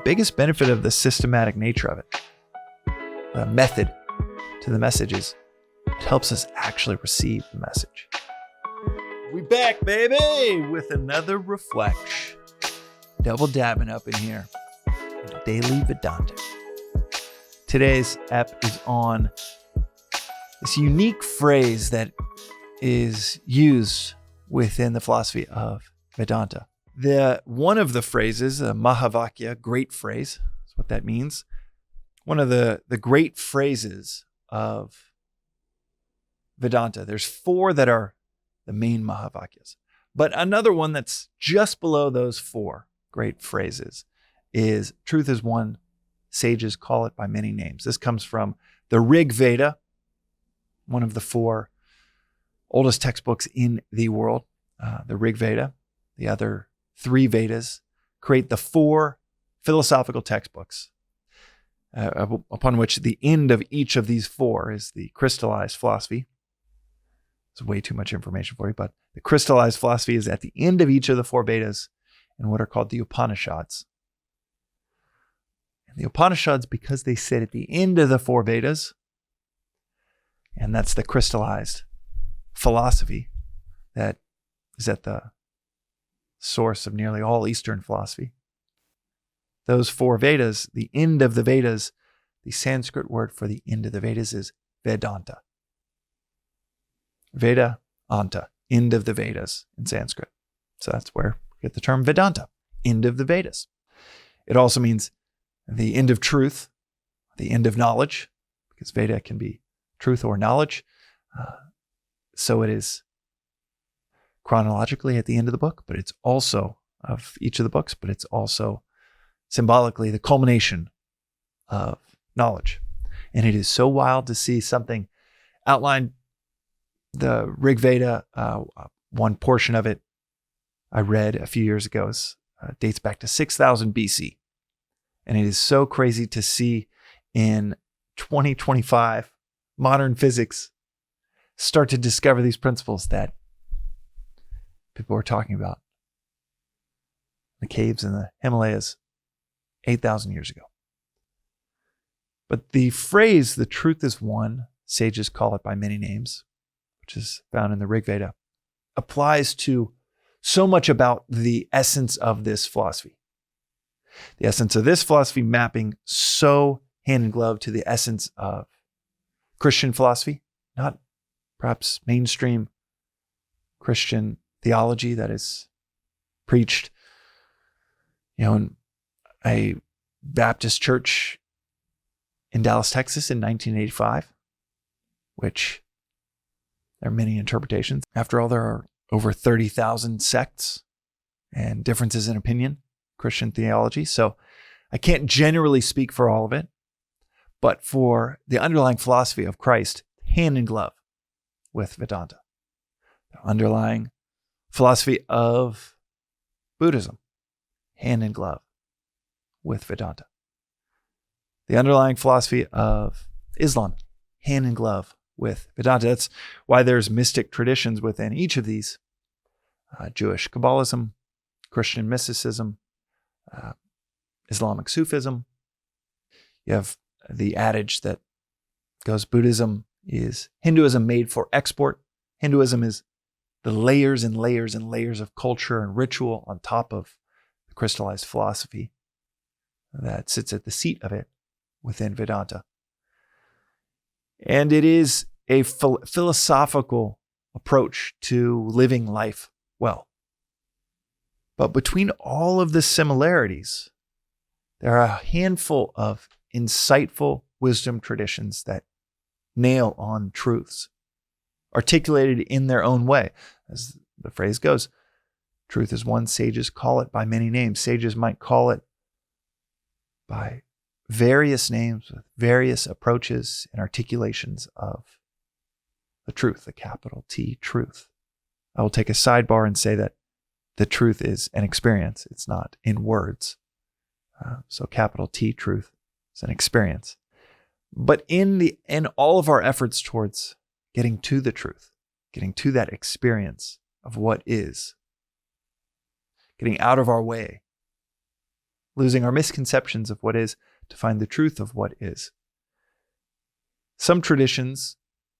biggest benefit of the systematic nature of it, the method to the message, is it helps us actually receive the message. We back, baby, with another reflection. Double dabbing up in here. Daily Vedantic. Today's ep is on this unique phrase that is used within the philosophy of Vedanta. One of the phrases, a Mahavakya, great phrase, is what that means. One of the great phrases of Vedanta. There's 4 that are the main Mahavakyas. But another one that's just below those 4 great phrases is truth is one, sages call it by many names. This comes from the Rig Veda, one of the 4 oldest textbooks in the world. The Rig Veda, the other 3 Vedas, create the 4 philosophical textbooks upon which the end of each of these 4 is the crystallized philosophy. It's way too much information for you, but the crystallized philosophy is at the end of each of the 4 Vedas in what are called the Upanishads. And the Upanishads, because they sit at the end of the 4 Vedas, and that's the crystallized philosophy that is at the source of nearly all Eastern philosophy. Those 4 Vedas, the end of the Vedas, the Sanskrit word for the end of the Vedas is Vedanta. Veda, Anta, end of the Vedas in Sanskrit. So that's where we get the term Vedanta, end of the Vedas. It also means the end of truth, the end of knowledge, because Veda can be truth or knowledge. So it is chronologically at the end of the book, but it's also of each of the books, but it's also symbolically the culmination of knowledge. And it is so wild to see something outlined. The Rig Veda, one portion of it I read a few years ago, dates back to 6000 BC. And it is so crazy to see in 2025 modern physics start to discover these principles that people were talking about in the caves in the Himalayas 8,000 years ago. But the phrase, the truth is one, sages call it by many names, which is found in the Rig Veda, applies to so much about the essence of this philosophy. The essence of this philosophy mapping so hand in glove to the essence of Christian philosophy, not perhaps mainstream Christian theology that is preached, in a Baptist church in Dallas, Texas in 1985, which there are many interpretations. After all, there are over 30,000 sects and differences in opinion, Christian theology. So I can't generally speak for all of it, but for the underlying philosophy of Christ, hand in glove with Vedanta. The underlying philosophy of Buddhism, hand in glove with Vedanta. The underlying philosophy of Islam, hand in glove with Vedanta. That's why there's mystic traditions within each of these. Jewish Kabbalism, Christian mysticism, Islamic Sufism. You have the adage that goes, Buddhism is Hinduism made for export. Hinduism is the layers and layers and layers of culture and ritual on top of the crystallized philosophy that sits at the seat of it within Vedanta. And it is a philosophical approach to living life well. But between all of the similarities, there are a handful of insightful wisdom traditions that nail on truths, articulated in their own way. As the phrase goes, truth is one, sages call it by many names. Sages might call it by various names with various approaches and articulations of the truth, the capital T, truth. I will take a sidebar and say that the truth is an experience. It's not in words. So capital T, truth, is an experience. But in all of our efforts towards getting to the truth, getting to that experience of what is, getting out of our way, losing our misconceptions of what is to find the truth of what is. Some traditions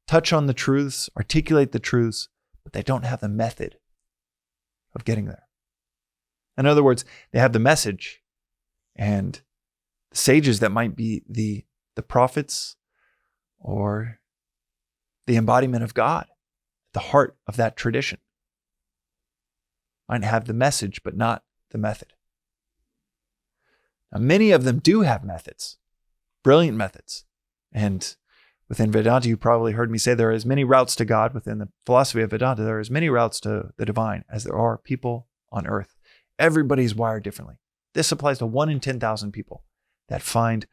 touch on the truths, articulate the truths, but they don't have the method of getting there. In other words, they have the message, and the sages that might be the prophets or the embodiment of God, the heart of that tradition, might have the message, but not the method. Now, many of them do have methods, brilliant methods. And within Vedanta, you probably heard me say there are as many routes to God. Within the philosophy of Vedanta, there are as many routes to the divine as there are people on earth. Everybody's wired differently. This applies to 1 in 10,000 people that find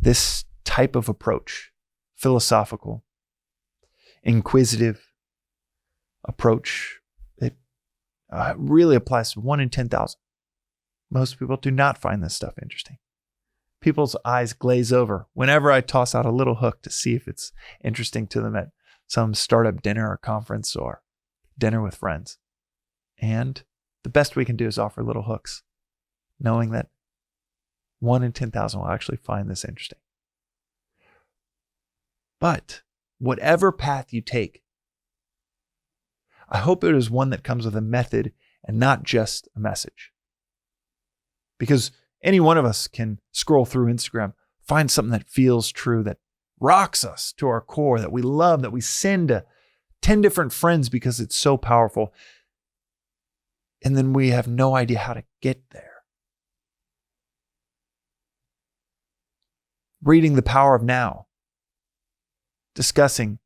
this type of approach, philosophical, inquisitive approach. It really applies to 1 in 10,000. Most people do not find this stuff interesting. People's eyes glaze over whenever I toss out a little hook to see if it's interesting to them at some startup dinner or conference or dinner with friends. And the best we can do is offer little hooks, knowing that 1 in 10,000 will actually find this interesting. But whatever path you take, I hope it is one that comes with a method and not just a message. Because any one of us can scroll through Instagram, find something that feels true, that rocks us to our core, that we love, that we send to 10 different friends because it's so powerful. And then we have no idea how to get there. Reading The Power of Now, discussing,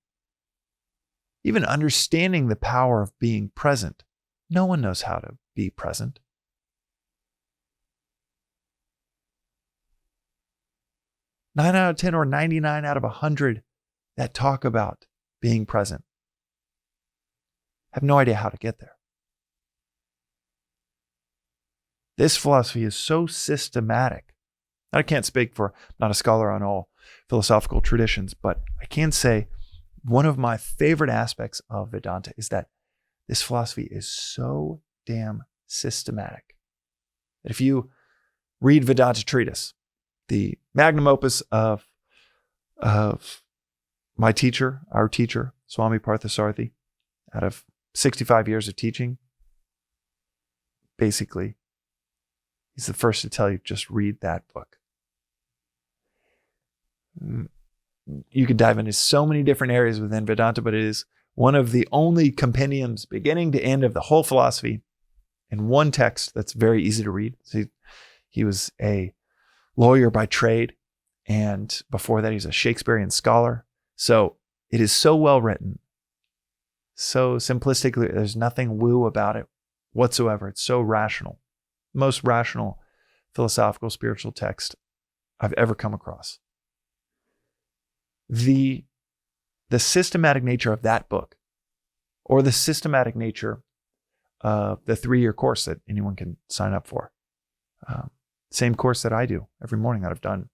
even understanding the power of being present. No one knows how to be present. Nine out of 10 or 99 out of 100 that talk about being present have no idea how to get there. This philosophy is so systematic. I can't speak for, I'm not a scholar on all philosophical traditions, but I can say one of my favorite aspects of Vedanta is that this philosophy is so damn systematic that if you read Vedanta treatise, the magnum opus of my teacher, our teacher, Swami Parthasarathi, out of 65 years of teaching, basically, he's the first to tell you, just read that book. You could dive into so many different areas within Vedanta, but it is one of the only compendiums beginning to end of the whole philosophy in one text that's very easy to read. So he was a lawyer by trade, and before that he's a Shakespearean scholar. So it is so well written, so simplistically, there's nothing woo about it whatsoever. It's so rational. Most rational philosophical spiritual text I've ever come across. The systematic nature of that book, or the systematic nature of the 3-year course that anyone can sign up for. Same course that I do every morning that I've done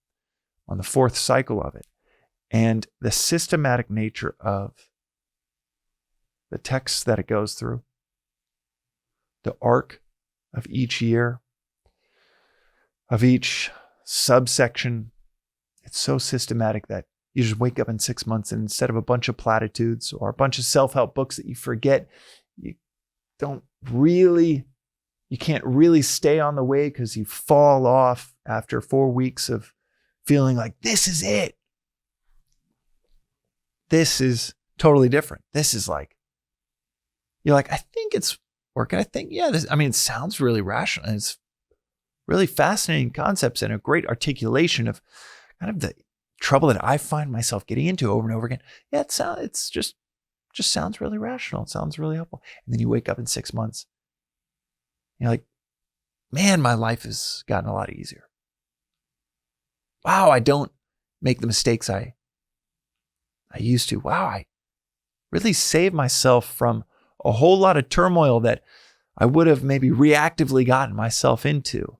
on the 4th cycle of it. And the systematic nature of the texts that it goes through, the arc of each year, of each subsection, it's so systematic that you just wake up in 6 months and instead of a bunch of platitudes or a bunch of self-help books that you forget, you can't really stay on the way because you fall off after 4 weeks of feeling like this is it. This is totally different. This is like, you're like, I think it's working. I think, yeah, it sounds really rational. And it's really fascinating concepts and a great articulation of kind of the trouble that I find myself getting into over and over again. Yeah, it's just sounds really rational. It sounds really helpful. And then you wake up in 6 months. You're like, man, my life has gotten a lot easier. Wow, I don't make the mistakes I used to. Wow, I really saved myself from a whole lot of turmoil that I would have maybe reactively gotten myself into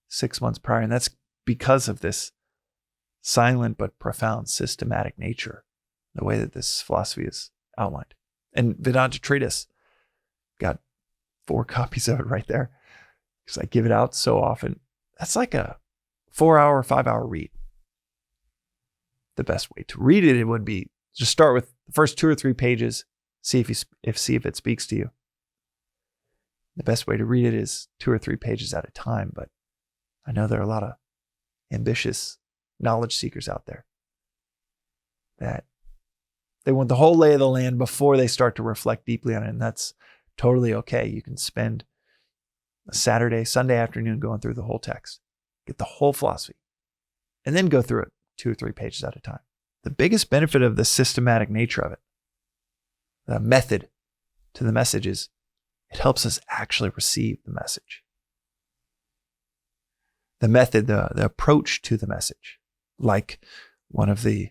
6 months prior. And that's because of this silent but profound systematic nature, the way that this philosophy is outlined. And Vedanta treatise, got 4 copies of it right there because I give it out so often. that's like a 4-hour, 5-hour read. The best way to read it would be just start with the first 2 or 3 pages, see if it speaks to you. The best way to read it is 2 or 3 pages at a time, but I know there are a lot of ambitious knowledge seekers out there that they want the whole lay of the land before they start to reflect deeply on it, and that's totally okay. You can spend a Saturday, Sunday afternoon going through the whole text, get the whole philosophy, and then go through it 2 or 3 pages at a time. The biggest benefit of the systematic nature of it, the method to the message, is it helps us actually receive the message. The method, the approach to the message, like one of the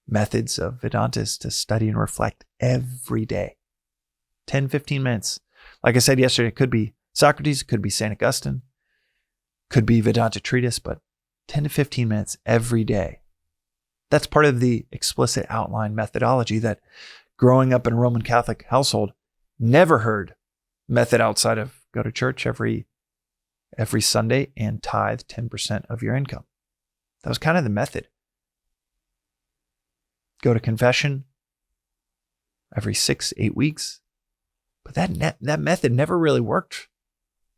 methods of Vedanta is to study and reflect every day. 10, 15 minutes. Like I said yesterday, it could be Socrates, it could be St. Augustine, could be Vedanta treatise, but 10 to 15 minutes every day. That's part of the explicit outline methodology that growing up in a Roman Catholic household, never heard method outside of go to church every Sunday and tithe 10% of your income. That was kind of the method. Go to confession every 6-8 weeks. But that method never really worked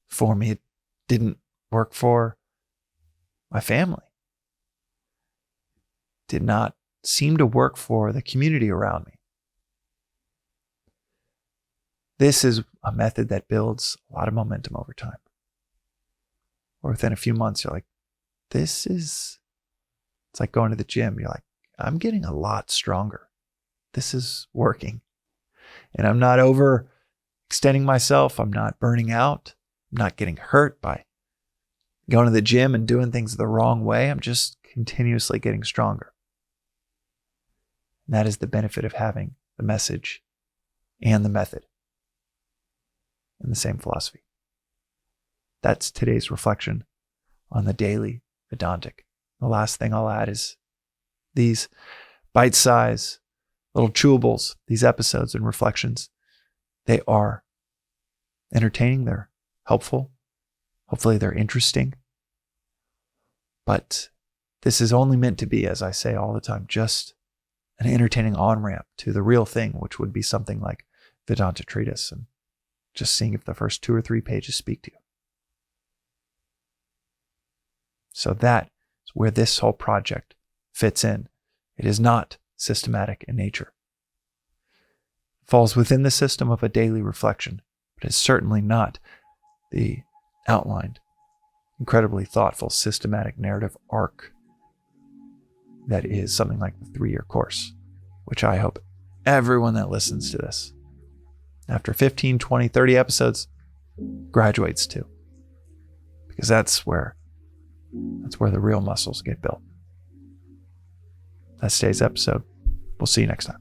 for me. It didn't work for my family. Did not seem to work for the community around me. This is a method that builds a lot of momentum over time. Or within a few months, you're like, it's like going to the gym. You're like, I'm getting a lot stronger. This is working. And I'm not overextending myself. I'm not burning out. I'm not getting hurt by going to the gym and doing things the wrong way. I'm just continuously getting stronger. And that is the benefit of having the message and the method in the same philosophy. That's today's reflection on the daily Vedantic. The last thing I'll add is these bite-sized little chewables, these episodes and reflections, they are entertaining, they're helpful, hopefully they're interesting, but this is only meant to be, as I say all the time, just an entertaining on-ramp to the real thing, which would be something like Vedanta treatise, and just seeing if the first 2 or 3 pages speak to you. So that is where this whole project fits in. It is not systematic in nature. It falls within the system of a daily reflection, but it's certainly not the outlined, incredibly thoughtful, systematic narrative arc that is something like the 3-year course, which I hope everyone that listens to this, after 15, 20, 30 episodes, graduates to. Because that's where the real muscles get built. That's today's episode. We'll see you next time.